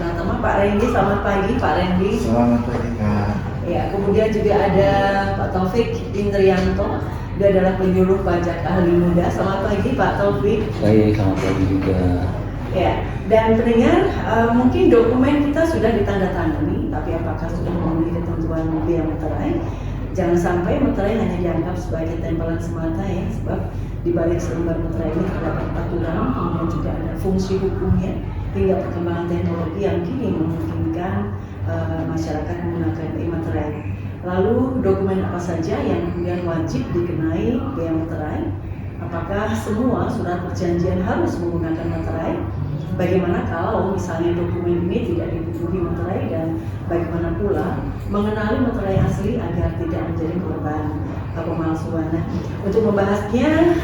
Pertama Pak Randy, selamat pagi Pak Randy. Selamat pagi Kak. Ya, kemudian juga ada Pak Taufik Indrianto, dia adalah penyuluh pajak ahli muda. Selamat pagi Pak Taufik. Baik, selamat pagi juga. Ya, dan pendengar, mungkin dokumen kita sudah ditandatangani, tapi apakah sudah memenuhi ketentuan biaya materai? Jangan sampai materai hanya dianggap sebagai tempelan semata ya, sebab di balik selembar materai ini terdapat aturan, kemudian juga ada fungsi hukumnya, hingga perkembangan teknologi yang kini memungkinkan masyarakat menggunakan e-materai. Lalu dokumen apa saja yang kemudian wajib dikenai biaya materai? Apakah semua surat perjanjian harus menggunakan materai? Bagaimana kalau misalnya dokumen ini tidak dibubuhi materai, dan bagaimana pula mengenali materai asli agar tidak menjadi korban pemalsuan? Nah, untuk membahasnya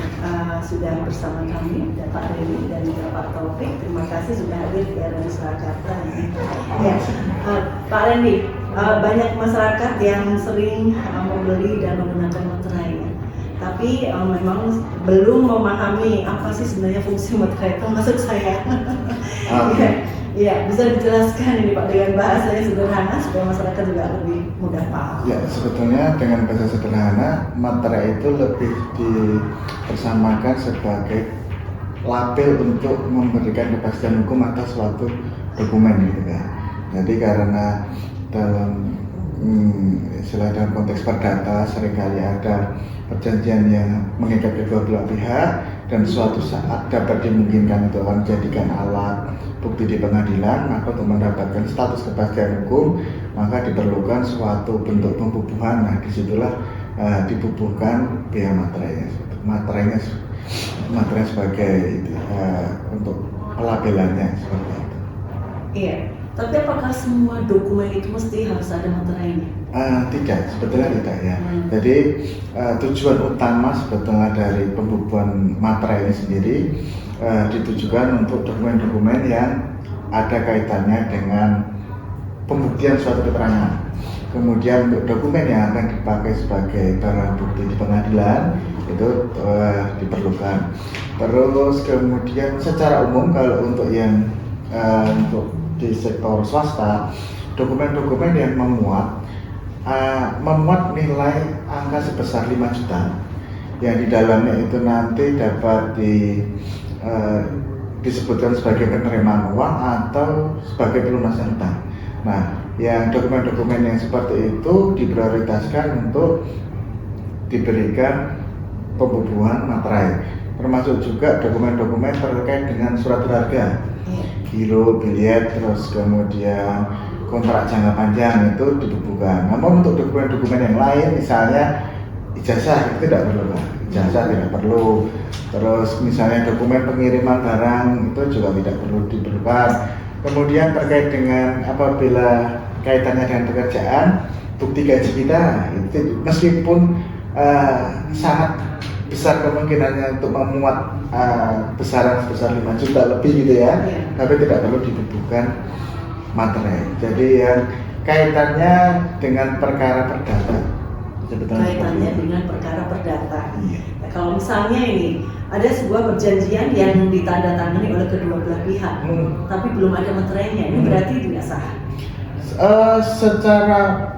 sudah bersama kami ada Pak Reni dan juga Pak Taufik. Terima kasih sudah hadir di RRI Surakarta. Ya, Pak Reni, banyak masyarakat yang sering membeli dan menggunakan materai, tapi memang belum memahami apa sih sebenarnya fungsi materai itu, maksud saya. Ya, bisa dijelaskan ini Pak dengan bahasa yang sederhana supaya masyarakat juga lebih mudah paham. Ya, sebetulnya dengan bahasa sederhana, materai itu lebih dipersamakan sebagai label untuk memberikan kepastian hukum atas suatu dokumen gitu kan. Jadi karena dalam istilah dalam konteks perdata seringkali ada perjanjian yang mengikat kedua belah pihak dan suatu saat dapat dimungkinkan itu akan dijadikan alat bukti di pengadilan, maka untuk mendapatkan status kepastian hukum maka diperlukan suatu bentuk pembubuhan. Nah, disitulah dibubuhkan biaya materainya sebagai untuk pelabelannya seperti itu. Iya. Tapi apakah semua dokumen itu mesti harus ada materainya? Tidak, sebetulnya tidak ya. Jadi tujuan utama sebetulnya dari pembubuhan materai ini sendiri ditujukan untuk dokumen-dokumen yang ada kaitannya dengan pembuktian suatu keterangan. Kemudian untuk dokumen yang akan dipakai sebagai barang bukti di pengadilan itu diperlukan. Terus kemudian secara umum kalau untuk yang untuk di sektor swasta, dokumen-dokumen yang memuat nilai angka sebesar 5 juta yang di dalamnya itu nanti dapat disebutkan sebagai penerimaan uang atau sebagai pelunasan utang. Nah, yang dokumen-dokumen yang seperti itu diprioritaskan untuk diberikan pembubuhan materai, termasuk juga dokumen-dokumen terkait dengan surat berharga, giro, bilet, terus kemudian kontrak jangka panjang itu dibubuhkan. Namun untuk dokumen-dokumen yang lain, misalnya ijazah itu tidak perlu, ijazah tidak perlu. Terus misalnya dokumen pengiriman barang itu juga tidak perlu diperlukan. Kemudian terkait dengan apabila kaitannya dengan pekerjaan, bukti gaji kita itu meskipun sangat besar kemungkinannya untuk memuat besaran sebesar 5 juta lebih gitu ya, tapi tidak perlu dibubuhkan materai. Jadi yang kaitannya dengan perkara perdata. Kaitannya dengan perkara perdata. Nah, kalau misalnya ini ada sebuah perjanjian yang ditandatangani oleh kedua belah pihak, tapi belum ada materainya, ini berarti tidak sah. Secara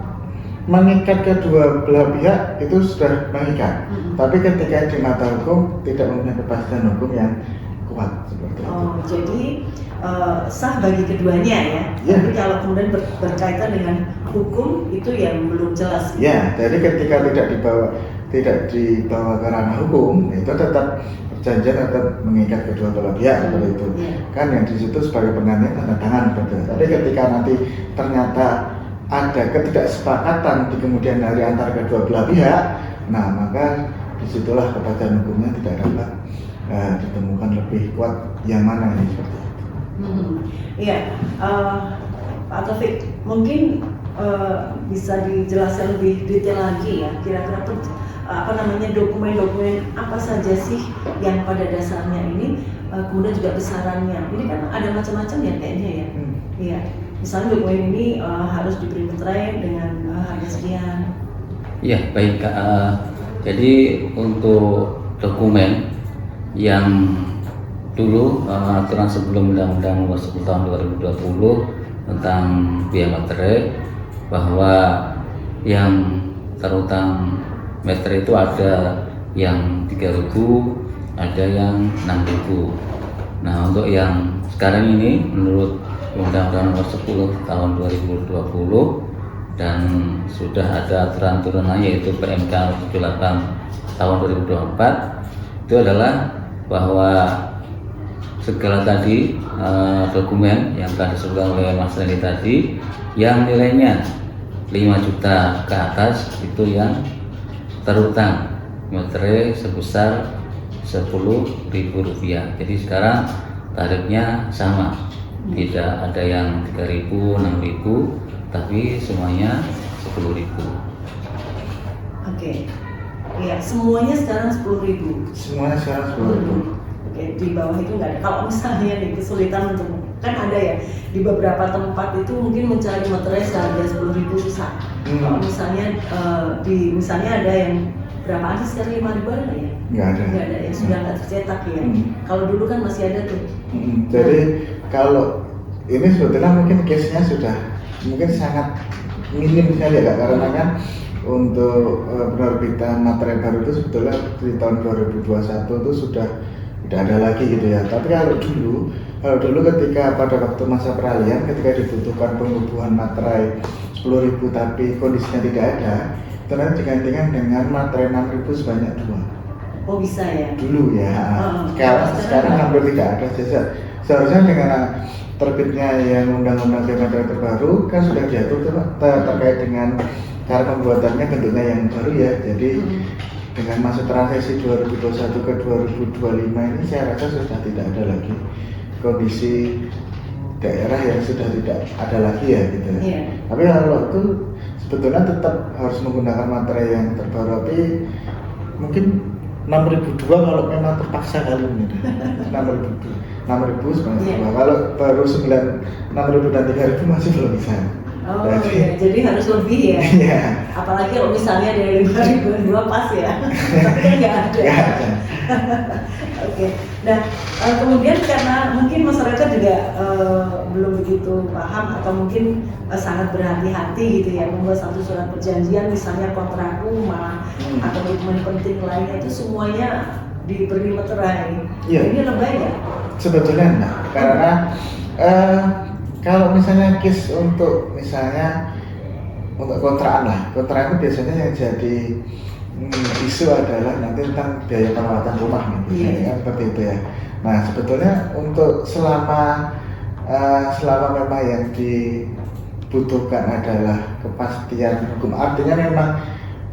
mengikat kedua belah pihak itu sudah mengikat, tapi ketika di mata hukum tidak mempunyai kepastian hukum yang kuat seperti itu. Jadi sah bagi keduanya ya. Tapi kalau kemudian berkaitan dengan hukum itu yang belum jelas. Ya, jadi ketika tidak dibawa ke ranah hukum, itu tetap perjanjian tetap mengikat kedua belah pihak seperti itu. Kan yang di situ sebagai pengganti tanda tangan seperti itu. Tapi ketika nanti ternyata ada ketidaksepakatan di kemudian hari antara kedua belah pihak, nah maka disitulah kepastian hukumnya tidak dapat ditemukan lebih kuat yang mana ini seperti itu. Iya, Pak Taufik, mungkin bisa dijelaskan lebih detail lagi ya, kira-kira dokumen-dokumen apa saja sih yang pada dasarnya ini, kemudian juga besarannya. Ini kan ada macam-macam ya kayaknya ya. Iya, misalnya dokumen ini harus diberi materai dengan harga sekian. Iya, baik Kak. Jadi untuk dokumen yang dulu aturan sebelum Undang-Undang Nomor 10 Tahun 2020 tentang biaya materai, bahwa yang terutang materai itu ada yang 3.000, ada yang 6.000. Nah, untuk yang sekarang ini menurut Undang-Undang Nomor 10 Tahun 2020 dan sudah ada aturan turunannya yaitu PMK 78 Tahun 2024, itu adalah bahwa segala tadi dokumen yang telah disebutkan oleh Mas Randy tadi yang nilainya 5 juta ke atas itu yang terutang materai sebesar Rp10.000. Jadi sekarang tarifnya sama, tidak ada yang 3.000, 6.000, tapi semuanya 10.000. Oke, ya semuanya sekarang 10.000. Semuanya sekarang 10.000. Oke, di bawah itu nggak ada. Kalau misalnya nih kesulitan untuk, kan ada ya di beberapa tempat itu mungkin mencari materai seharga 10.000 susah. Kalau misalnya misalnya ada yang berapa sih sekarang 5.000 ada ya? Nggak ada ya, sudah nggak tercetak ya. Kalau dulu kan masih ada tuh. Jadi kalau ini sebetulnya mungkin case-nya sudah mungkin sangat minim sekali ya Kak, karena kan untuk penerbitan materai baru itu sebetulnya di tahun 2021 itu sudah tidak ada lagi gitu ya. Tapi kalau dulu ketika pada waktu masa peralihan, ketika dibutuhkan pengubuhan materai 10.000 tapi kondisinya tidak ada, itu nanti digantikan dengan materai 6.000 sebanyak 2. Oh bisa ya? Dulu ya. Sekarang hampir tidak ada. Seharusnya dengan terbitnya yang undang-undang materai terbaru kan sudah diatur terkait dengan cara pembuatannya, bentuknya yang baru ya. Jadi dengan masa transisi 2021 ke 2025 ini saya rasa sudah tidak ada lagi kondisi daerah yang sudah tidak ada lagi ya gitu. Yeah. Tapi kalau itu sebetulnya tetap harus menggunakan materai yang terbaru, tapi mungkin 6.002 kalau memang terpaksa kali ini. 6.000 sebenarnya. Kalau baru 6.000 dan 3.000 masih belum bisa. Oh iya, jadi harus lebih ya. Iya. Apalagi kalau misalnya dari 5.002 pas ya. Tapi kan nggak ada. Oke. Nah, kemudian karena mungkin masyarakat juga belum begitu paham atau mungkin sangat berhati-hati gitu ya membuat satu surat perjanjian, misalnya kontrak rumah atau dokumen penting lainnya itu semuanya diberi materai. Iya. Ini lebay ya? Sebetulnya enggak, karena kalau misalnya case untuk misalnya untuk kontrakan itu biasanya yang jadi isu adalah nanti tentang biaya perawatan rumah gitu, kan seperti itu ya. Nah sebetulnya untuk selama memang yang dibutuhkan adalah kepastian hukum, artinya memang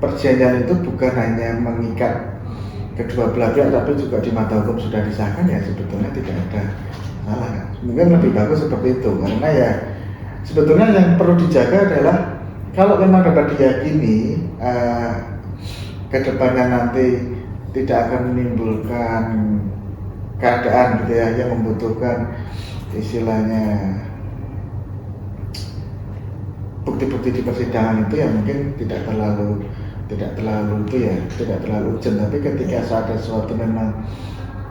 perjanjian itu bukan hanya mengikat kedua belah pihak tapi juga di mata hukum sudah disahkan, ya sebetulnya tidak ada salah kan. Mungkin lebih bagus seperti itu, karena ya sebetulnya yang perlu dijaga adalah kalau memang dapat diyakini kedepannya nanti tidak akan menimbulkan keadaan gitu ya yang membutuhkan istilahnya bukti-bukti di persidangan itu ya mungkin tidak terlalu urgent. Tapi ketika ada sesuatu memang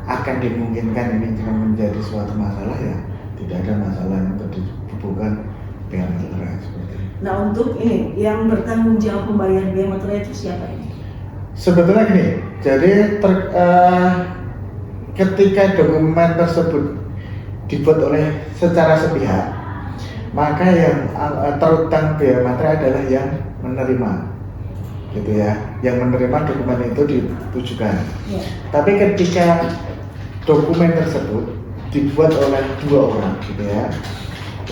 akan dimungkinkan ini menjadi suatu masalah, ya tidak ada masalah untuk dibubuhkan dengan materai seperti itu. Nah untuk ini yang bertanggung jawab membayar biaya materai itu siapa ini? Sebetulnya gini, jadi ketika dokumen tersebut dibuat oleh secara sepihak, maka yang terutang biaya materai adalah yang menerima, gitu ya, yang menerima dokumen itu ditujukan. Tapi ketika dokumen tersebut dibuat oleh dua orang, gitu ya,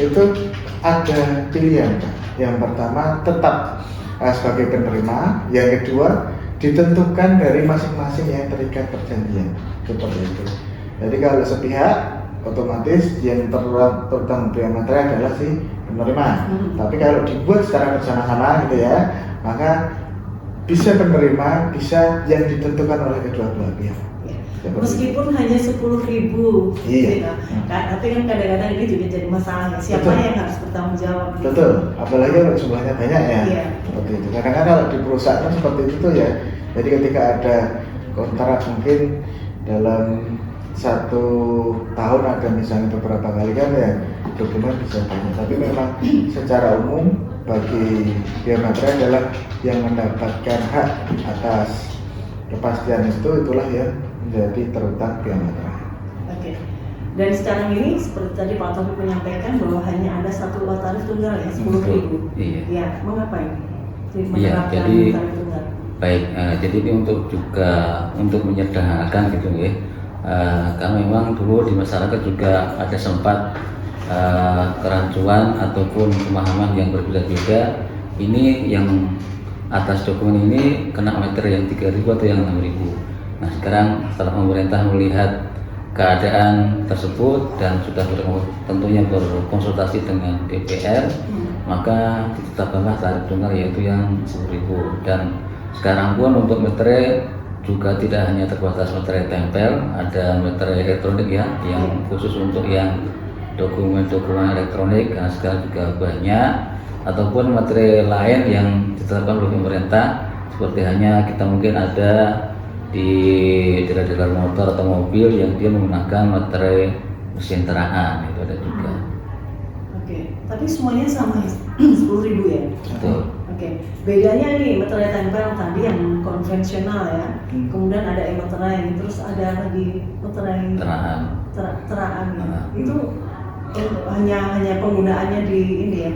itu ada pilihan. Yang pertama tetap sebagai penerima, yang kedua ditentukan dari masing-masing yang terikat perjanjian, seperti itu. Jadi kalau sepihak, otomatis yang terutang biaya materai adalah si penerima. Tapi kalau dibuat secara bersama-sama, gitu ya, maka bisa penerima, bisa yang ditentukan oleh kedua belah pihak. Meskipun hanya 10.000, iya. Tapi kan kadang-kadang ini juga jadi masalah. Siapa yang harus bertanggung jawab? Gitu. Betul, apalagi kalau jumlahnya banyak ya. Iya. Seperti itu. Kadang-kadang kalau di perusahaan seperti itu tuh ya. Jadi ketika ada kontrak mungkin dalam 1 tahun ada misalnya beberapa kali kan ya dokumen bisa banyak, tapi memang secara umum bagi biomaterai adalah yang mendapatkan hak atas kepastian itulah yang menjadi terutang biomaterai. Oke. Dan sekarang ini seperti tadi Pak Taufik menyampaikan bahwa hanya ada satu tarif tunggal ya 10.000. Iya. Ya, mengapa ini? Iya, jadi tarif tunggal. baik. Jadi ini untuk menyederhanakan gitu ya. Karena memang dulu di masyarakat juga ada sempat kerancuan ataupun pemahaman yang berbeda-beda. Ini yang atas dokumen ini kena meter yang 3.000 atau yang 6.000. Nah sekarang setelah pemerintah melihat keadaan tersebut dan sudah tentunya berkonsultasi dengan DPR, maka ditetapkanlah tarif tunggal yaitu yang 10.000. Dan sekarang pun untuk meterai juga tidak hanya terbatas meterai tempel, ada meterai elektronik ya, yang khusus untuk yang dokumen-dokumen elektronik, karena sekarang juga banyak, ataupun materi lain yang ditetapkan oleh pemerintah, seperti hanya kita mungkin ada di dealer-dealer motor atau mobil yang dia menggunakan materi mesin teraan, itu ada juga. Oke, tapi semuanya sama ya, 10.000 ya? Betul. Oke, bedanya nih meterai tempel tadi yang konvensional ya, kemudian ada e-meterai, terus ada lagi meterai teraan ya. Itu hanya penggunaannya di ini ya?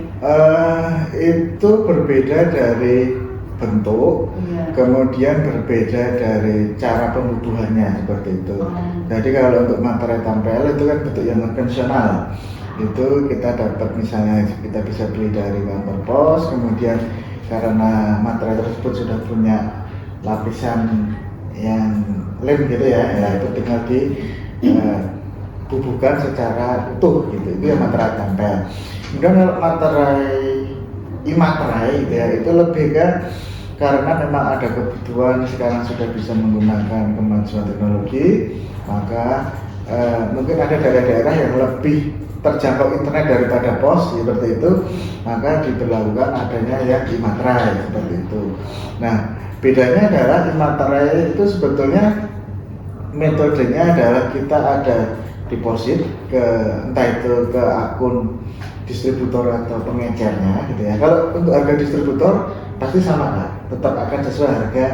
Itu berbeda dari bentuk, kemudian berbeda dari cara pembubuhannya seperti itu. Jadi kalau untuk materai tempel itu kan bentuk yang konvensional, itu kita dapat misalnya kita bisa beli dari kantor pos, kemudian karena materai tersebut sudah punya lapisan yang lem gitu ya itu tinggal dibubuhkan secara utuh gitu, itu yang materai tempel. Kemudian kalau materai e-materai itu lebih kan karena memang ada kebutuhan sekarang sudah bisa menggunakan kemajuan teknologi, maka mungkin ada daerah-daerah yang lebih terjangkau internet daripada pos seperti itu, maka diberlakukan adanya yang e-materai seperti itu. Nah bedanya adalah e-materai itu sebetulnya metodenya adalah kita ada deposit ke entah itu ke akun distributor atau pengecernya gitu ya. Kalau untuk harga distributor pasti sama kan, tetap akan sesuai harga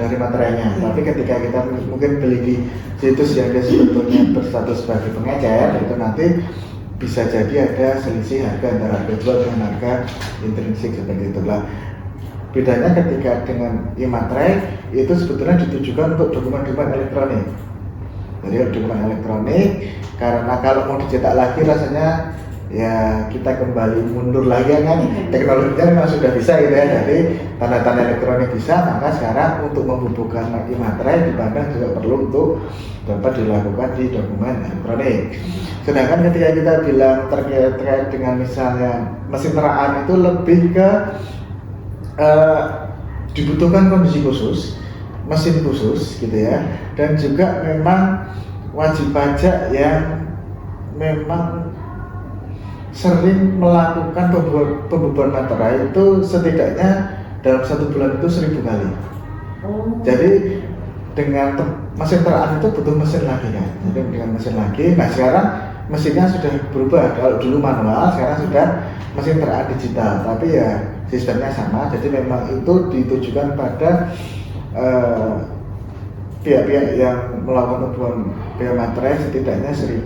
dari materainya. Tapi ketika kita mungkin beli di situs yang dia sebetulnya berstatus sebagai pengecer, itu nanti bisa jadi ada selisih harga antara harga jual dengan harga intrinsik seperti itulah. Bedanya ketika dengan e-materai itu sebetulnya ditujukan untuk dokumen-dokumen elektronik. Jadi dokumen elektronik, karena kalau mau dicetak lagi rasanya ya kita kembali mundur lagi kan, teknologinya memang sudah bisa gitu ya. Jadi tanda-tanda elektronik bisa, maka sekarang untuk membubuhkan e-materai dipandang juga perlu untuk dapat dilakukan di dokumen elektronik. Sedangkan ketika kita bilang terkait dengan misalnya mesin teraan itu lebih ke dibutuhkan kondisi khusus, mesin khusus gitu ya, dan juga memang wajib pajak yang memang sering melakukan pembubuhan materai itu setidaknya dalam 1 bulan itu 1.000 kali. Jadi dengan mesin teraan itu butuh mesin lagi kan, jadi dengan mesin lagi. Nah sekarang mesinnya sudah berubah, kalau dulu manual sekarang sudah mesin teraan digital, tapi ya sistemnya sama. Jadi memang itu ditujukan pada pihak-pihak yang melakukan pembubuhan biomaterai setidaknya 1.000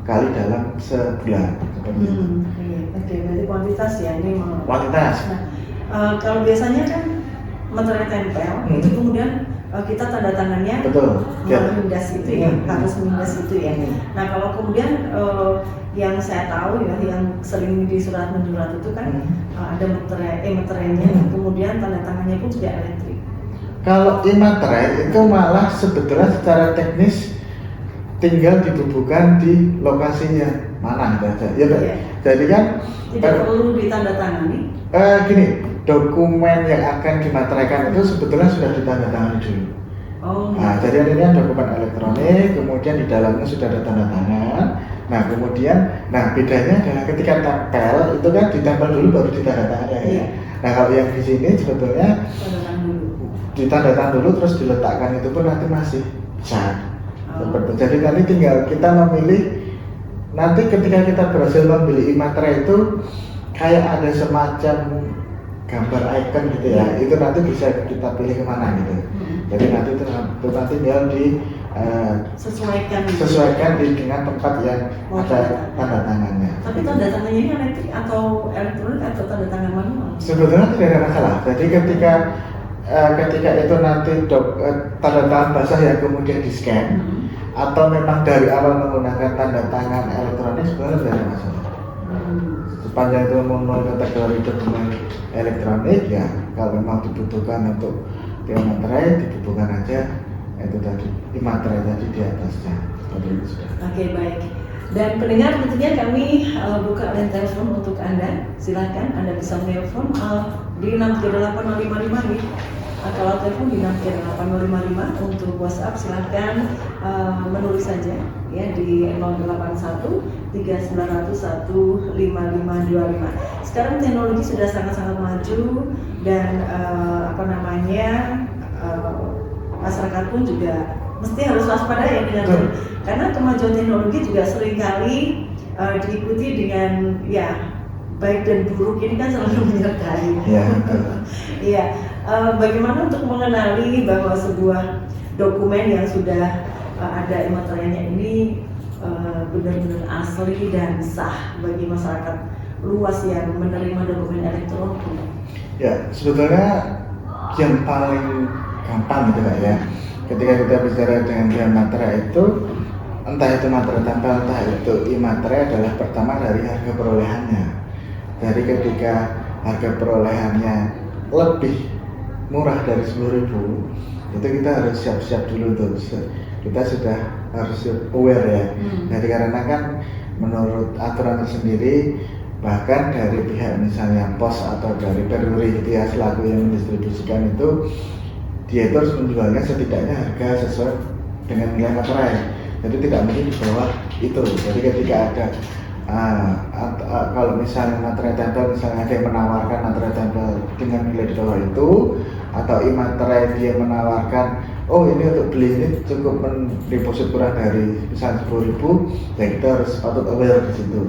kali dalam sebulan. Oke, berarti kuantitas ya ini. Kuantitas. Nah, kalau biasanya kan materai tempel itu kemudian kita tanda tangannya memindas itu ya, harus memindas itu ya. Nah kalau kemudian yang saya tahu ya, yang sering di surat menyurat itu kan ada meterainya, kemudian tanda tangannya pun juga elektrik. Kalau e-materai itu malah sebetulnya secara teknis tinggal dibubuhkan di lokasinya mana saja. Ya, jadi kan tidak perlu ditandatangani. Gini, dokumen yang akan dimateraikan itu sebetulnya sudah ditandatangani dulu. Nah, jadi ini dokumen elektronik, kemudian di dalamnya sudah ada tanda tangan. Nah, kemudian, bedanya adalah ketika tempel itu kan ditempel dulu baru ditandatangani. Nah, kalau yang di sini sebetulnya ditandatangani dulu terus diletakkan itu pun nanti masih bisa. Betul. Jadi nanti tinggal kita memilih. Nanti ketika kita berhasil membeli e-materai itu kayak ada semacam gambar icon gitu ya. Itu nanti bisa kita pilih kemana gitu. Jadi nanti itu nanti tinggal sesuaikan dengan tempat yang ada tanda tangannya. Tapi tanda tangannya ini elektrik atau elektronik atau tanda tangan manual? Sebetulnya tidak ada masalah. Jadi ketika itu nanti tanda tangan basah yang kemudian di scan atau memang dari awal menggunakan tanda tangan elektronik sebenarnya tidak ada masalah. Sepanjang itu memenuhi kategori dokumen elektronik ya, kalau memang dibutuhkan untuk e-materai dibutuhkan aja itu tadi e-materai tadi di atasnya. Oke, baik. Dan pendengar tentunya kami buka line telepon untuk Anda. Silakan Anda bisa menelpon di 638 nih. Kalau telepon di 638 untuk WhatsApp silakan menulis saja ya di 081 3900 15525. Sekarang teknologi sudah sangat-sangat maju dan masyarakat pun juga mesti harus waspada ya dengan karena kemajuan teknologi juga seringkali diikuti dengan ya baik dan buruk ini kan selalu menyertai. Iya. Bagaimana untuk mengenali bahwa sebuah dokumen yang sudah ada e-materainya ini benar-benar asli dan sah bagi masyarakat luas yang menerima dokumen elektronik? Ya, sebetulnya yang paling gampang gitu Kak ya. Ketika kita bicara dengan e-materai itu, entah itu materai tempel, entah itu e-materai adalah pertama dari harga perolehannya. Dari ketika harga perolehannya lebih murah dari 10.000, itu kita harus siap-siap dulu tuh. Kita sudah harus aware ya. Jadi karena kan menurut aturan tersendiri, bahkan dari pihak misalnya pos atau dari peruri gitu ya, selaku yang mendistribusikan itu, dia itu harus menjualnya setidaknya harga sesuai dengan nilai materai. Jadi tidak mungkin di bawah itu. Jadi ketika ada kalau misalnya materai tempel, misalnya ada yang menawarkan materai tempel dengan nilai di bawah itu, atau e-materai dia menawarkan, oh ini untuk beli ini cukup mendeposit kurang dari misalnya 10.000, ya kita harus patut aware di situ.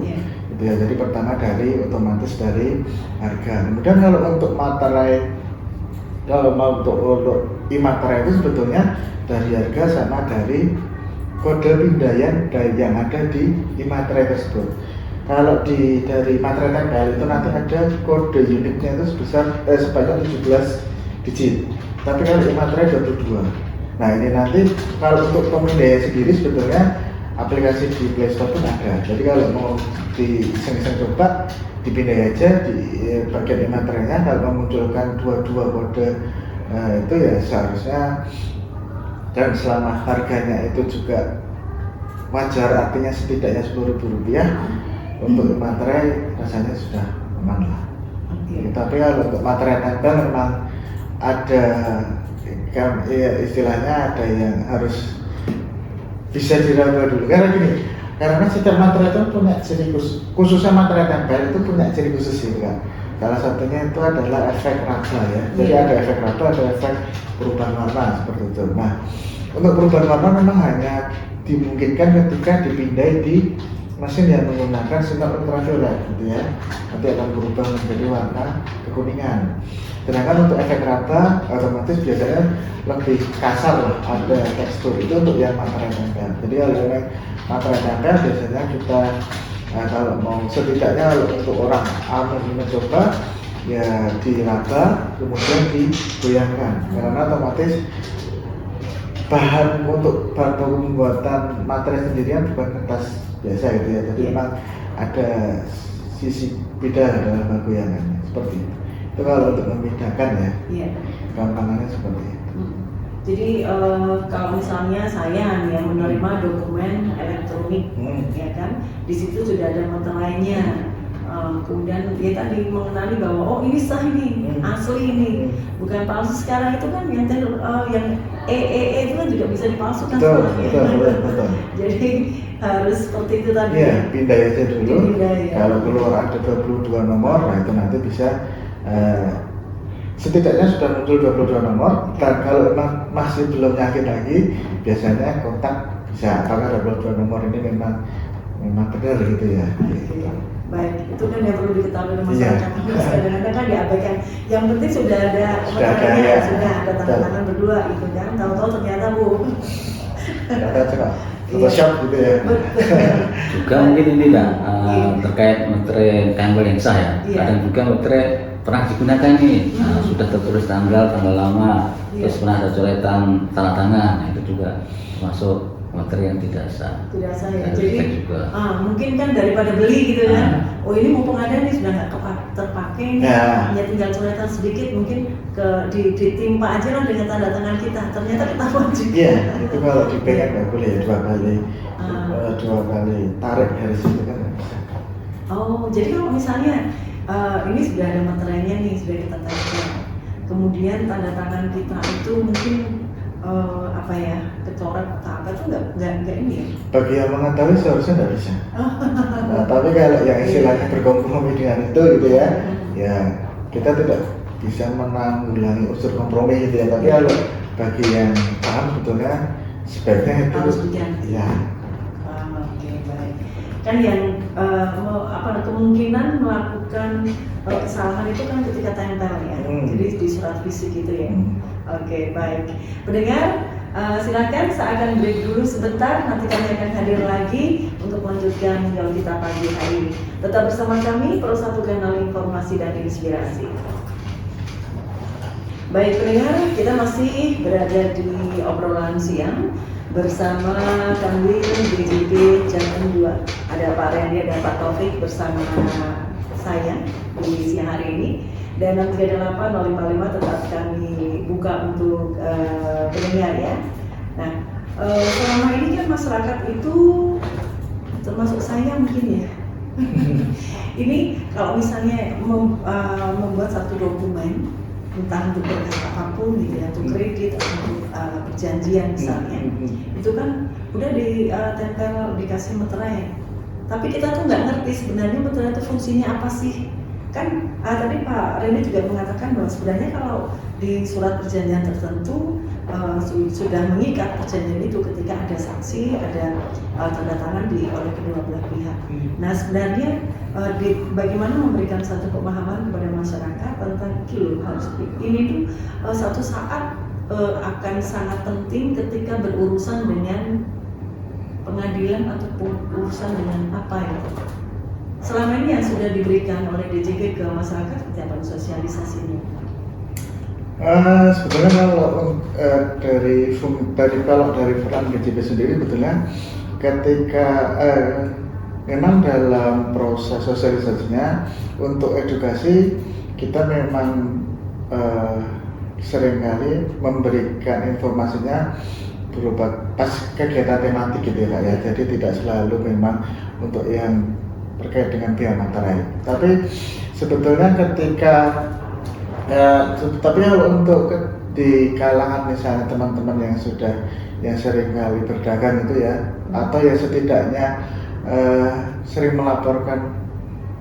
Gitu ya. Jadi pertama dari otomatis dari harga. Kemudian kalau untuk materai, kalau mau untuk e-materai itu sebetulnya dari harga sama dari kode pindaian yang ada di e-materai tersebut. Kalau dari materai tempel itu nanti ada kode uniknya itu sebanyak 17 digit. Tapi kalau e-materai 22. Nah ini nanti kalau untuk pemindaian sendiri sebetulnya aplikasi di Play Store pun ada. Jadi kalau mau iseng-iseng coba dipindai aja di bagian e-materainya, kalau memunculkan 22 kode itu ya seharusnya, dan selama harganya itu juga wajar, artinya setidaknya Rp10.000 untuk materai rasanya sudah aman lah. Tapi kalau untuk materai tempel memang ada kan ya, istilahnya ada yang harus bisa diraba dulu karena gini, karena setiap materai itu punya ciri khususnya materai tempel itu punya ciri khusus gitu kan. Salah satunya itu adalah efek raba ya. Jadi ada efek raba, ada efek perubahan warna seperti itu. Nah, untuk perubahan warna memang hanya dimungkinkan ketika dipindai di mesin yang menggunakan sinar ultraviolet gitu ya. Nanti akan berubah menjadi warna kekuningan. Sedangkan untuk efek raba otomatis biasanya lebih kasar lah, ada tekstur. Itu untuk yang materai tempel. Jadi kalau yang materai tempel biasanya kita kalau mau setidaknya untuk orang awam yang mencoba ya diraba kemudian digoyangkan, karena otomatis bahan untuk bahan baku pembuatan materai sendirian bukan kertas biasa gitu ya. Jadi memang ada sisi beda dalam goyangannya seperti itu. Itu kalau untuk membedakan ya, gampangannya seperti itu. Jadi kalau misalnya saya yang menerima dokumen elektronik, ya kan, di situ sudah ada materainya. Kemudian dia tadi mengenali bahwa oh ini sah ini, asli ini, bukan palsu. Sekarang itu kan yang EEE itu kan juga bisa dipalsukan. Betul. Jadi harus seperti itu tadi. Iya, pindah aja dulu. Kalau keluar ada 22 nomor, nah itu nanti bisa setidaknya sudah muncul 22 nomor. Dan kalau memang masih belum yakin lagi, biasanya kontak bisa apakah 22 nomor ini memang benar gitu ya. Oke. Baik, itu kan yang perlu diketahui oleh Iya. masyarakat. Kadang-kadang kan diabaikan. Yang penting sudah ada Sudah ada, meterainya, ya. sudah ada tanda tangan berdua gitu kan. Tahu-tahu ternyata Bu. Kata cuma Photoshop gitu ya. Juga mungkin ini Pak, terkait materai tempel yang sah ya. Iya. Kadang juga materai pernah digunakan nih, sudah tertulis tanggal lama, Iya. terus pernah ada coretan tanda tangan, nah, itu juga termasuk materi yang tidak sah. Tidak saya. Harus Jadi dicek juga. mungkin kan daripada beli gitu kan. Oh ini mumpung ada nih sudah nggak terpakai nih. Ya. Hanya tinggal coretan sedikit mungkin ditimpa aja lah dengan tanda tangan kita. Ternyata ketahuan juga. Iya, itu kalau di bank kan nggak boleh ya, dua kali tarik dari situ kan nggak bisa. Oh, jadi kalau misalnya ini sudah ada materainya nih, sudah kita tempel. Kemudian tanda tangan kita itu mungkin kecoret atau apa itu nggak ini ya? Bagi yang mengetahui seharusnya nggak bisa. Nah, tapi kalau yang istilahnya berkompromi dengan itu gitu ya, ya kita tidak bisa menanggulangi unsur kompromi gitu ya. Tapi kalau bagi yang paham sebetulnya sebaiknya itu Harus diganti. ya. Oke, baik. Kan yang kemungkinan melakukan kesalahan itu kan ketika tempel ya. Jadi di surat fisik itu ya. Oke, baik. Pendengar, silakan saya akan break dulu sebentar. Nanti kami akan hadir lagi untuk melanjutkan dialog kita pagi hari ini. Tetap bersama kami, Pro 1 Kanal Informasi dan Inspirasi. Baik pendengar, kita masih berada di obrolan siang bersama kami DJB Jateng 2. Ada Pak Randy, ada Pak Taufik bersama saya di siang hari ini. Dan 638-055 tetap kami buka untuk pendengar ya. Nah, selama ini kan masyarakat itu termasuk saya mungkin ya. Ini kalau misalnya membuat satu dokumen entah untuk berkas apapun gitu ya, untuk kredit atau untuk perjanjian misalnya, itu kan udah ditempel dikasih meterai. Tapi kita tuh nggak ngerti sebenarnya meterai itu fungsinya apa sih? Kan tadi Pak Rene juga mengatakan bahwa sebenarnya kalau di surat perjanjian tertentu sudah mengikat perjanjian itu ketika ada saksi, ada tanda tangan oleh kedua belah pihak. Nah sebenarnya bagaimana memberikan satu pemahaman kepada masyarakat tentang harus ini tuh satu saat akan sangat penting ketika berurusan dengan pengadilan ataupun urusan dengan apa ya. Selama ini yang sudah diberikan oleh DJG ke masyarakat seperti apa sosialisasinya? Sebetulnya kalau dari peran DJG sendiri betulnya ketika memang dalam proses sosialisasinya untuk edukasi kita memang seringkali memberikan informasinya berupa pas kegiatan tematik gitu ya, jadi tidak selalu memang untuk yang terkait dengan biaya materai. Tapi sebetulnya ketika tapi kalau untuk di kalangan misalnya teman-teman yang sering kali berdagang itu ya, atau ya setidaknya sering melaporkan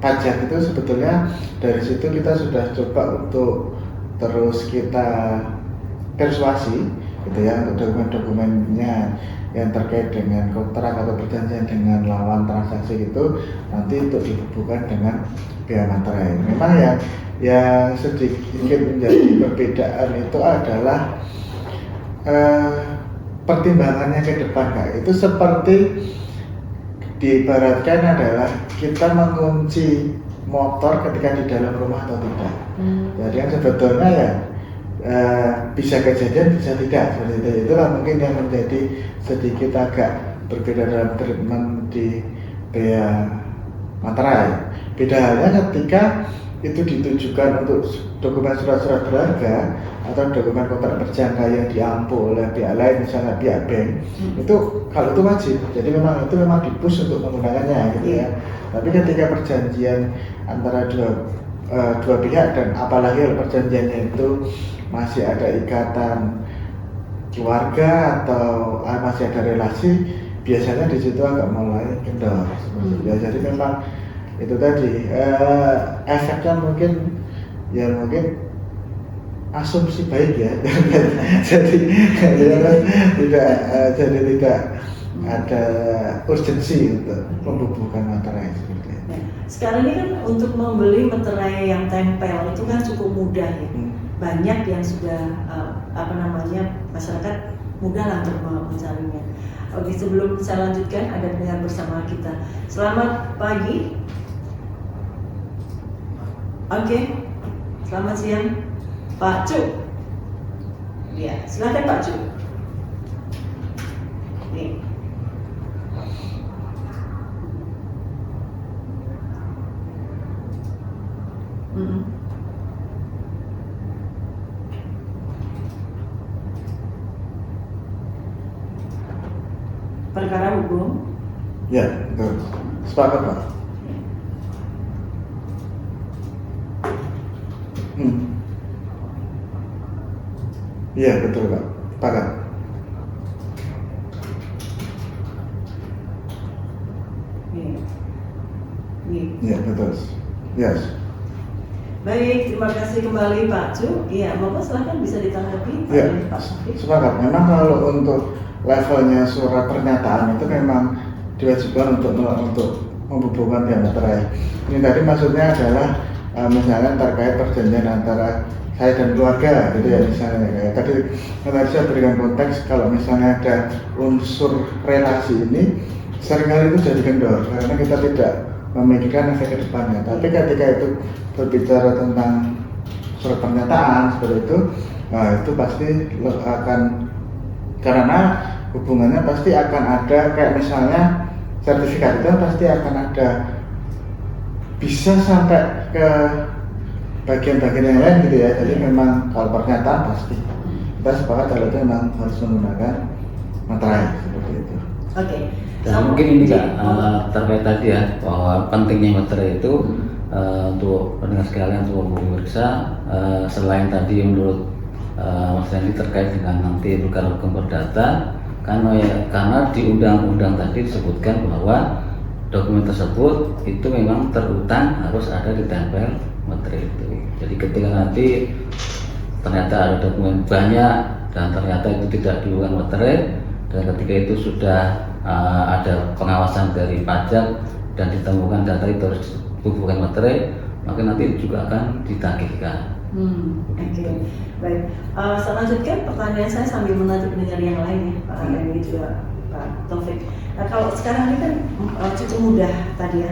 pajak itu, sebetulnya dari situ kita sudah coba untuk terus kita persuasi gitu ya, untuk dokumen-dokumennya yang terkait dengan kontrak atau perjanjian dengan lawan transaksi itu nanti untuk dihubungkan dengan biaya materai. Memang yang sedikit menjadi perbedaan itu adalah pertimbangannya ke depan Kak. Itu seperti diibaratkan adalah kita mengunci motor ketika di dalam rumah atau tidak. Jadi yang sebetulnya ya bisa kejadian bisa tidak seperti itu. Itulah mungkin yang menjadi sedikit agak berbeda dalam treatment di bea materai. Beda halnya ketika itu ditujukan untuk dokumen surat-surat berharga atau dokumen kontrak berjangka yang diampu oleh pihak lain, misalnya pihak bank, itu kalau itu wajib. Jadi memang di-push untuk menggunakannya gitu ya. Tapi ketika perjanjian antara dua pihak dan apalagi kalau perjanjiannya itu masih ada ikatan keluarga atau masih ada relasi, biasanya di situ agak mulai kendor. Ya, jadi memang itu tadi efeknya mungkin asumsi baik ya. jadi tidak ada urgensi untuk membubuhkan materai seperti itu. Nah, sekarang ini kan untuk membeli materai yang tempel itu kan cukup mudah ya. Banyak yang sudah masyarakat mudah lah untuk mencarinya. Oke, sebelum saya lanjutkan ada pendengar bersama kita. Selamat pagi. Oke, selamat siang, Pak Cu. Ya, silakan Pak Cu. Nih. Perkara hukum. Ya, betul. Sepakat, Pak. Iya, betul, Pak. Sepakat. Iya, betul. Yes. Baik, terima kasih kembali Pak Cu. Iya, Bapak silahkan bisa ditanggapi. Ya, Pak Sofik. sepakat. Memang kalau untuk levelnya surat pernyataan itu memang diwajibkan untuk membubuhkan biaya materai. Ini tadi maksudnya adalah misalnya terkait perjanjian antara saya dan keluarga, gitu ya misalnya. Kayak tadi saya berikan konteks kalau misalnya ada unsur relasi ini seringkali itu jadi kendor karena kita tidak memikirkan efek ke depannya. Tapi ketika itu berbicara tentang surat pernyataan seperti itu, nah itu pasti akan, karena hubungannya pasti akan ada kayak misalnya sertifikat itu pasti akan ada bisa sampai ke bagian-bagian yang lain gitu ya. Jadi memang kalau pernyataan pasti kita sepakat kalau itu memang harus menggunakan materai seperti itu. Oke. Dan mungkin ini Kak, terkait tadi ya bahwa pentingnya materai itu untuk pendengar sekalian untuk pemirsa, selain tadi menurut Mas Randy terkait dengan nanti perkara hukum perdata, karena di undang-undang tadi disebutkan bahwa dokumen tersebut itu memang terutang harus ada ditempel materai itu. Jadi ketika nanti ternyata ada dokumen banyak dan ternyata itu tidak dibubuhkan materai, dan ketika itu sudah ada pengawasan dari pajak dan ditemukan data itu harus dibubuhkan materai, maka nanti juga akan ditagihkan. Oke. Baik. Saya lanjutkan pertanyaan saya sambil menanti pendengar yang lain ya, Pak Randy juga Pak Taufik. Nah, kalau sekarang ini kan cukup mudah tadi ya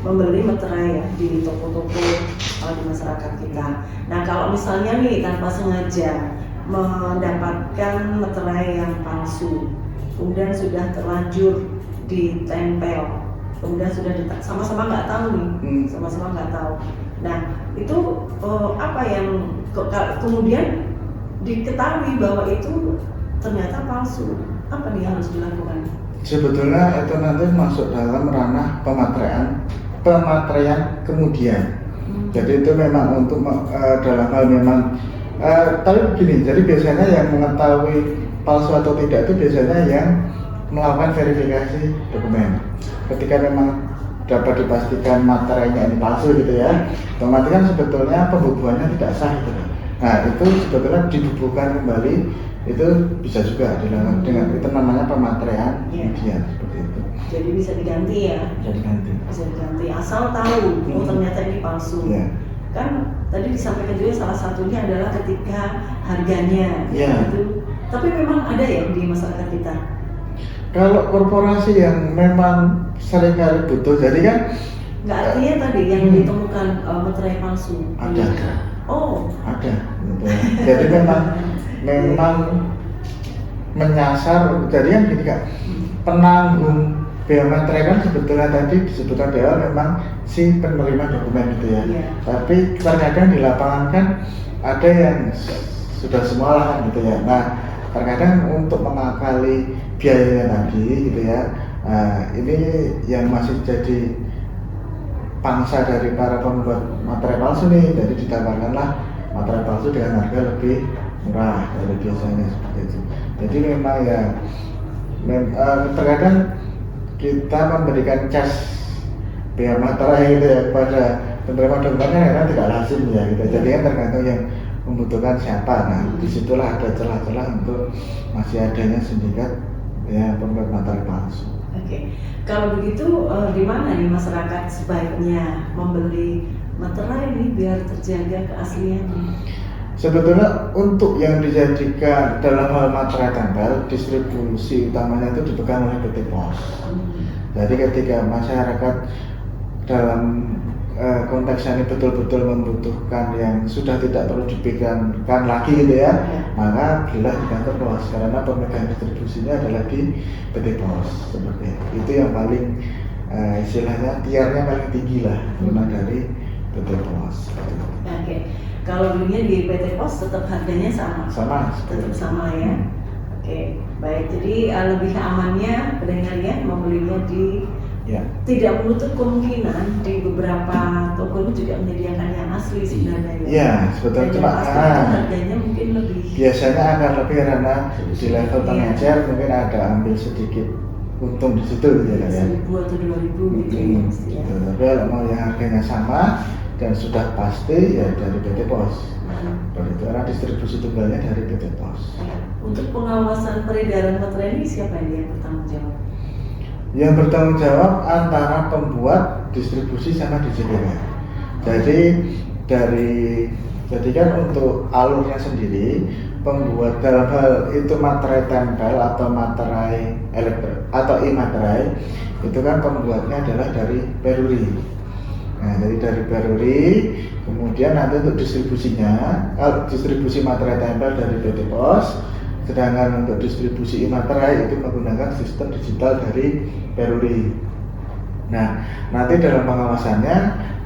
membeli materai ya di toko-toko di masyarakat kita. Nah, kalau misalnya nih tanpa sengaja mendapatkan materai yang palsu, kemudian sudah terlanjur ditempel, kemudian sudah sama-sama nggak tahu nih, sama-sama nggak tahu. Nah, itu apa yang kemudian diketahui bahwa itu ternyata palsu, apa dia harus dilakukan? Sebetulnya itu nanti masuk dalam ranah pematerian kemudian. Jadi itu memang untuk dalam hal memang tapi begini, jadi biasanya yang mengetahui palsu atau tidak itu biasanya yang melakukan verifikasi dokumen. Ketika memang dapat dipastikan materinya ini palsu gitu ya, otomatis kan sebetulnya pembubuhannya tidak sah gitu. Nah itu sebetulnya dibubuhkan kembali itu bisa juga dilakukan dengan itu namanya pematerian kemudian seperti itu. Jadi bisa diganti ya? Bisa diganti. Bisa diganti asal tahu oh ternyata ini palsu. Kan tadi disampaikan juga salah satunya adalah ketika harganya gitu. Tapi memang ada ya di masyarakat kita. Kalau korporasi yang memang seringkali butuh, jadi kan nggak artinya tadi yang ditemukan materai palsu. Ada. Oh. Ada. Gitu. Jadi memang menyasar. Jadi kan gini Kak, penanggung biaya materai kan sebetulnya tadi disebutkan di awal memang si penerima dokumen gitu ya. Tapi terkadang di lapangan kan ada yang sudah semua lah gitu ya. Nah terkadang untuk mengakali biayanya tadi gitu ya, ini yang masih jadi pangsa dari para pembuat materai palsu nih. Jadi ditawarkanlah materai palsu dengan harga lebih murah dari biasanya seperti itu. Jadi memang ya terkadang kita memberikan cas biaya materai gitu ya kepada penerima dokumennya karena tidak lazim ya gitu. Jadi kan tergantung yang membutuhkan siapa. Nah disitulah ada celah-celah untuk masih adanya sindikat ya pembuat materai palsu. Oke, kalau begitu di mana nih masyarakat sebaiknya membeli materai ini biar terjaga keasliannya? Sebetulnya untuk yang dijadikan dalam hal materai tempel, distribusi utamanya itu dipegang oleh PT Pos. Jadi ketika masyarakat dalam konteks ini betul-betul membutuhkan yang sudah tidak perlu dipegangkan lagi gitu ya, maka belilah di kantor pos karena pemegang distribusinya adalah di PT Pos. Seperti itu yang paling istilahnya tiarnya paling tinggi lah memang dari PT Pos. Oke, kalau belinya di PT Pos tetap harganya sama, tetap sama ya. Oke, baik. Jadi lebih amannya pendengar ya membelinya di tidak menutup kemungkinan di beberapa toko itu juga menyediakan yang asli sebenarnya. Iya, sebetulnya cuma harganya mungkin lebih. Biasanya akan lebih karena di level pengecer mungkin ada ambil sedikit untung di situ gitu ya. 1.000 atau 2.000 gitu ya. Tapi kalau mau yang harganya sama dan sudah pasti ya dari PT Pos. Itu karena distribusi tunggalnya dari PT Pos. Untuk pengawasan peredaran materai ini siapa yang bertanggung jawab? Yang bertanggung jawab antara pembuat, distribusi sama DJPR. Jadi kan untuk alurnya sendiri, pembuat dalam hal itu materai tempel atau materai elektrik atau e-materai itu kan pembuatnya adalah dari Peruri. Nah, jadi dari Peruri, kemudian nanti untuk distribusinya, distribusi materai tempel dari PT Pos, sedangkan untuk distribusi e-materai itu menggunakan sistem digital dari Peruri. Nah, nanti dalam pengawasannya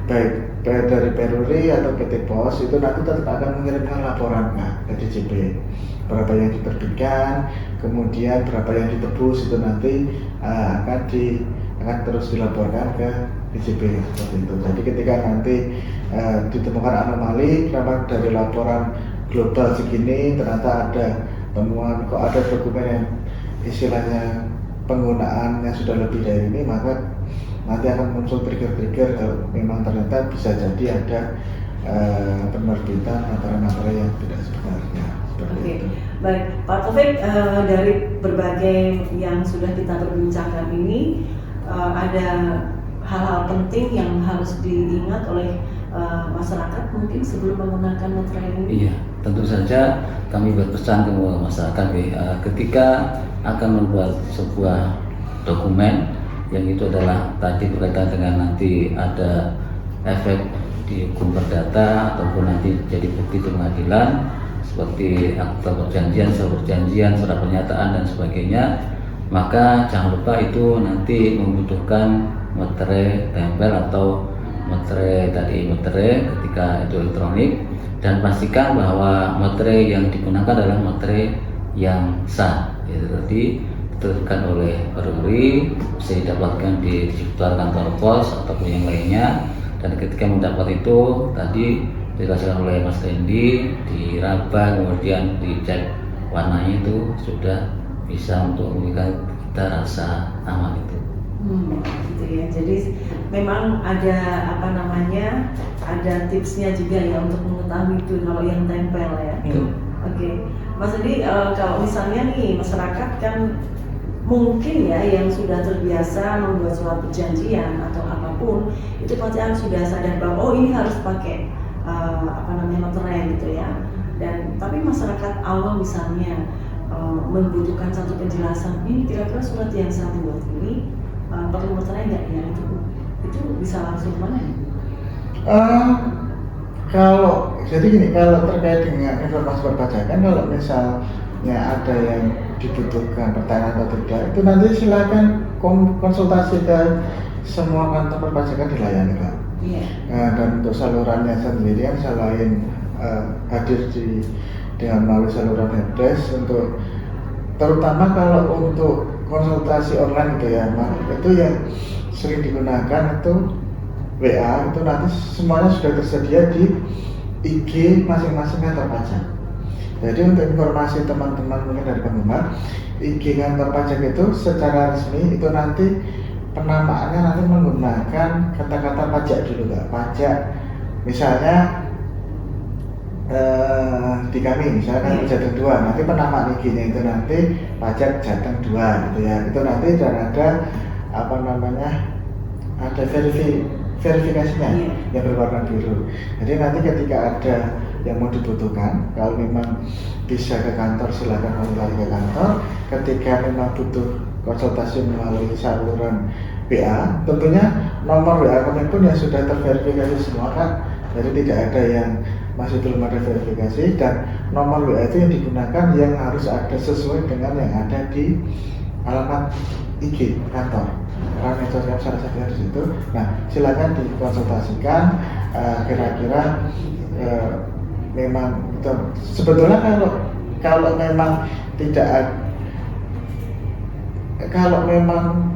baik dari Peruri atau PT Pos itu nanti tetap akan mengirimkan laporan ke DJP. Berapa yang diterbitkan, kemudian berapa yang ditebus itu nanti akan terus dilaporkan ke DJP seperti itu. Jadi ketika nanti ditemukan anomali, kenapa dari laporan global segini ternyata ada temuan kok ada dokumen yang istilahnya penggunaannya sudah lebih dari ini, maka nanti akan muncul trigger-trigger kalau memang ternyata bisa jadi ada penerbitan materai-materai yang tidak sebenarnya. Oke, baik Pak Taufik, dari berbagai yang sudah kita perbincangkan ini ada hal-hal penting yang harus diingat oleh masyarakat mungkin sebelum menggunakan materai ini. Iya, tentu saja kami berpesan ke masyarakat ketika akan membuat sebuah dokumen yang itu adalah tadi berkaitan dengan nanti ada efek di hukum perdata ataupun nanti jadi bukti di pengadilan seperti akta perjanjian, surat pernyataan dan sebagainya, maka jangan lupa itu nanti membutuhkan materai tempel atau materai ketika itu elektronik, dan pastikan bahwa materai yang digunakan adalah materai yang sah. Itu tadi diterbitkan oleh Peruri, bisa didapatkan di sekitar kantor pos ataupun yang lainnya, dan ketika mendapat itu tadi dirasakan oleh Mas Randy, diraba kemudian dicek warnanya itu sudah bisa untuk memberikan kita rasa aman itu. Gitu ya. Jadi memang ada ada tipsnya juga ya untuk mengetahui itu kalau yang tempel ya. Oke. Mas Edi, kalau misalnya nih masyarakat kan mungkin ya yang sudah terbiasa membuat surat perjanjian atau apapun itu pasti sudah sadar bahwa ini harus pakai materai gitu ya. Dan tapi masyarakat awam misalnya membutuhkan satu penjelasan, ini kira-kira surat yang saya buat ini perlu materai nggak ya, itu bisa langsung mana? Kalau terkait dengan informasi perpajakan, kalau misalnya ada yang dibutuhkan pertanyaan atau tidak, itu nanti silakan konsultasi ke semua kantor perpajakan dilayani Pak. Dan untuk salurannya sendiri yang selain hadir dengan melalui saluran helpdesk, untuk terutama kalau untuk konsultasi online gitu ya, itu yang sering digunakan itu WA, itu nanti semuanya sudah tersedia di IG masing-masing kantor pajak. Jadi untuk informasi teman-teman mungkin dari penggemar, IG kantor pajak itu secara resmi itu nanti penamaannya nanti menggunakan kata-kata pajak dulu Kak. Pajak misalnya di kami misalkan Jateng 2, nanti penamaan IG-nya itu nanti pajak Jateng 2 gitu ya, itu nanti dan ada apa namanya, ada verifikasinya yang berwarna biru. Jadi nanti ketika ada yang mau dibutuhkan, kalau memang bisa ke kantor silakan kembali ke kantor. Ketika memang butuh konsultasi melalui saluran WA, tentunya nomor WA kami pun yang sudah terverifikasi semua kan, jadi tidak ada yang masih belum ada verifikasi, dan nomor WA itu yang digunakan yang harus ada sesuai dengan yang ada di alamat IG kantor. Karena metode salah satunya di situ. Nah, silakan dikonsultasikan. Kira-kira memang betul. Sebetulnya kalau memang kalau memang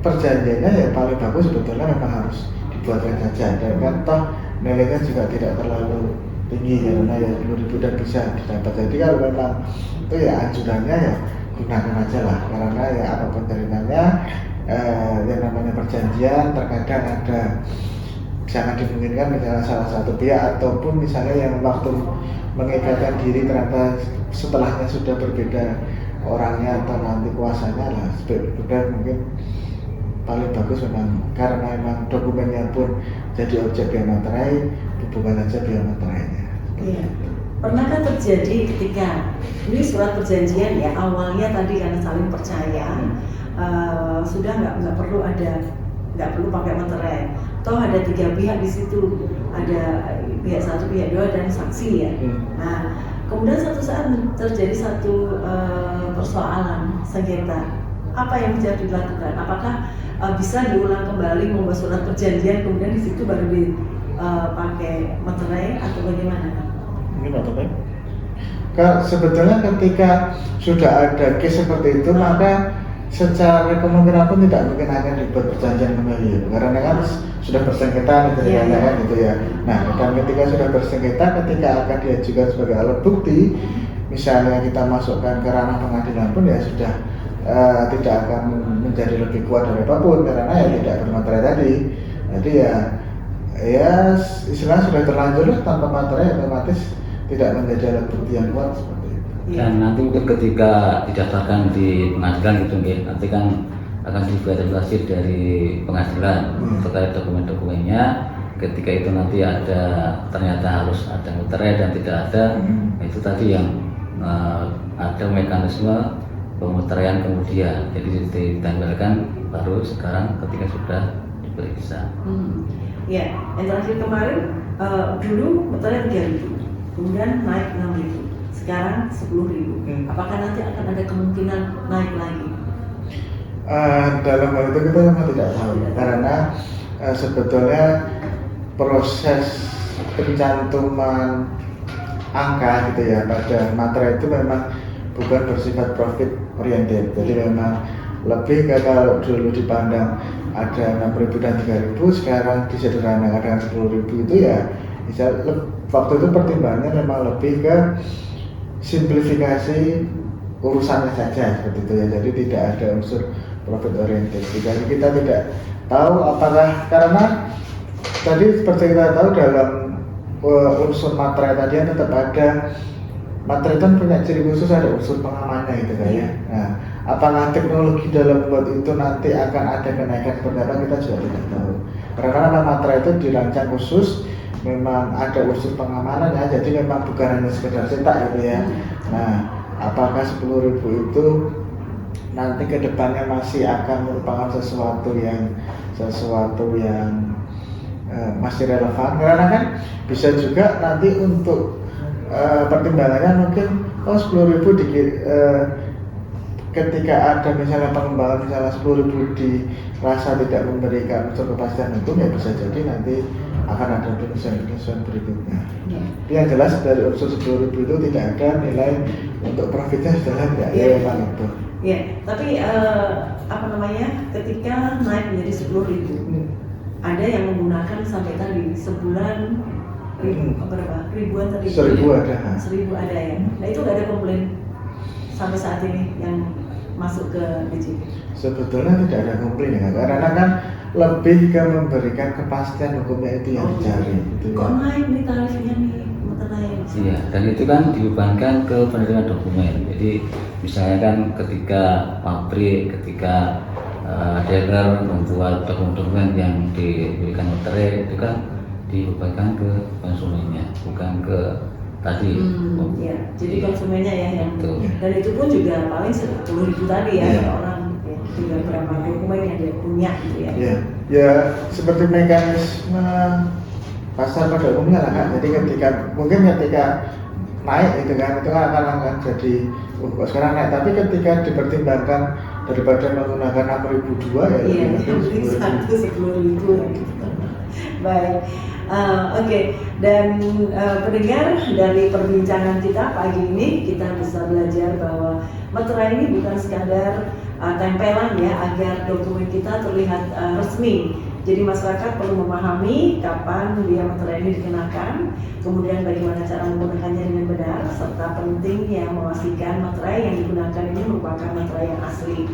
perjanjiannya ya paling bagus sebetulnya memang harus dibuatkan saja, dan kan toh nilainya juga tidak terlalu tinggi karena ya 10.000 dan bisa didapat. Jadi kalau memang itu ya anjurannya ya gunakan aja lah, karena ya apapun ceritanya yang namanya perjanjian terkadang ada sangat dimungkinkan misalnya salah satu pihak ataupun misalnya yang waktu mengikatkan diri ternyata setelahnya sudah berbeda orangnya atau nanti kuasanya lah, sudah mungkin paling bagus memang karena memang dokumennya pun jadi objek biaya materai, bukan aja biaya materainya. Iya. Pernahkah terjadi ketika ini surat perjanjian ya awalnya tadi karena saling percaya, sudah nggak perlu pakai materai, toh ada 3 pihak di situ, ada pihak 1, pihak 2 dan saksi ya. Nah, kemudian satu saat terjadi satu persoalan sengketa, apa yang bisa dilakukan? Apakah bisa diulang kembali membuat surat perjanjian kemudian di situ baru dipakai materai atau bagaimana? Mungkin atau baik. Sebetulnya ketika sudah ada case seperti itu, maka secara kemungkinan pun tidak mungkin akan dibuat perjanjian kembali, karena kan sudah bersengketa ceritanya kan gitu ya. Nah, dan ketika sudah bersengketa, ketika akan diajukan sebagai alat bukti, misalnya kita masukkan ke ranah pengadilan pun ya sudah tidak akan menjadi lebih kuat dari apapun karena ya tidak bermaterai tadi. Jadi ya istilahnya sudah terlanjur tanpa materai otomatis tidak menjadi alat bukti yang kuat seperti itu. Dan nanti mungkin ketika didaftarkan di pengadilan gitu nanti kan akan diverifikasi dari pengadilan terkait dokumen-dokumennya. Ketika itu nanti ternyata harus ada materai dan tidak ada, itu tadi yang ada mekanisme pemuteraian kemudian, jadi ditanggalkan baru sekarang ketika sudah diperiksa. Ya, yang terakhir kemarin dulu materai 3.000, kemudian naik 6.000, sekarang 10.000. Apakah nanti akan ada kemungkinan naik lagi? Dalam hal itu kita memang tidak tahu karena sebetulnya proses pencantuman angka gitu ya pada materai itu memang bukan bersifat profit oriented, jadi memang lebih ke kalau dulu dipandang ada 6.000 dan 3.000, sekarang disederhanakan dengan 10.000 itu ya waktu itu pertimbangannya memang lebih ke simplifikasi urusannya saja seperti itu ya, jadi tidak ada unsur profit oriented. Jadi kita tidak tahu apakah karena tadi seperti kita tahu dalam unsur materai tadi tetap ada materai itu punya ciri khusus, ada unsur pengamannya gitu kan ya. Nah, apakah teknologi dalam buat itu nanti akan ada kenaikan seperti apa kita juga tidak tahu. Karena materai itu dirancang khusus, memang ada unsur pengamanannya, jadi memang bukan hanya sekedar cetak gitu ya. Nah, apakah 10.000 itu nanti ke depannya masih akan merupakan sesuatu yang masih relevan, karena kan bisa juga nanti untuk pertimbangannya mungkin 10.000 ketika ada misalnya pengembangan misalnya 10.000 dirasa tidak memberikan unsur kepastian hukum, ya bisa jadi nanti akan ada penyesuaian berikutnya. Yang jelas dari unsur 10.000 itu tidak ada nilai untuk profitnya sudah tidak memang itu. Ya, tapi ketika naik menjadi 10.000, ada yang menggunakan sampai tadi sebulan ribuan tadi. 1.000 ada. 1.000 ada ya. Nah itu nggak ada komplain sampai saat ini yang masuk ke BJP. Sebetulnya tidak ada komplain ya, karena kan lebih ke memberikan kepastian hukumnya itu yang dicari. Gitu kok ya. naik nih tarifnya nih materai? Iya, dan itu kan dibebankan ke penerima dokumen. Jadi misalnya kan ketika pabrik, ketika dealer membuat dokumen-dokumen yang diberikan materai itu kan dibebankan ke konsumennya, bukan ke tadi. Ya, jadi konsumennya ya yang Betul. dan itu pun juga paling 10.000 tadi ya, Iya. orang ya, tinggal berapa dokumen yang dia punya gitu ya. Ya, ya seperti mekanisme pasar pada umumnya lah kan. Jadi ketika naik itu akan jadi kok sekarang naik, tapi ketika dipertimbangkan daripada menggunakan 6.002 ya Iya, lebih yang bagus penting 10.000. satu 10.000 gitu. Baik, oke. Dan pendengar, dari perbincangan kita pagi ini kita bisa belajar bahwa materai ini bukan sekadar tempelan ya agar dokumen kita terlihat resmi. Jadi masyarakat perlu memahami kapan dia materai ini dikenakan, kemudian bagaimana cara menggunakannya dengan benar, serta pentingnya memastikan materai yang digunakan ini merupakan materai yang asli.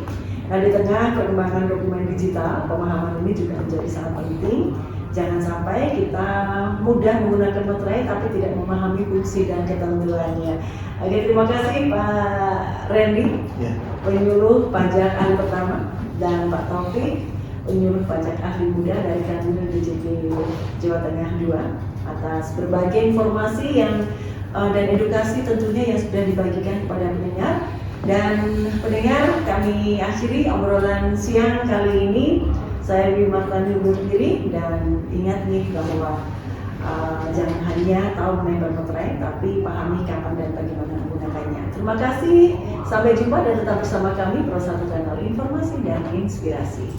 Nah, di tengah perkembangan dokumen digital, pemahaman ini juga menjadi sangat penting. Jangan sampai kita mudah menggunakan materai tapi tidak memahami fungsi dan ketentuannya. Oke, terima kasih Pak Randy, Ya. penyuluh pajak ahli pertama, dan Pak Taufik, penyuluh pajak ahli muda dari Kanwil DJP Jawa Tengah 2, atas berbagai informasi yang dan edukasi tentunya yang sudah dibagikan kepada pendengar. Dan pendengar, kami akhiri obrolan siang kali ini. Saya Dewi Martani undur diri, dan ingat nih bahwa jangan hanya tahu menembak materai, tapi pahami kapan dan bagaimana menggunakannya. Terima kasih, sampai jumpa dan tetap bersama kami Pro 1 Channel Informasi dan Inspirasi.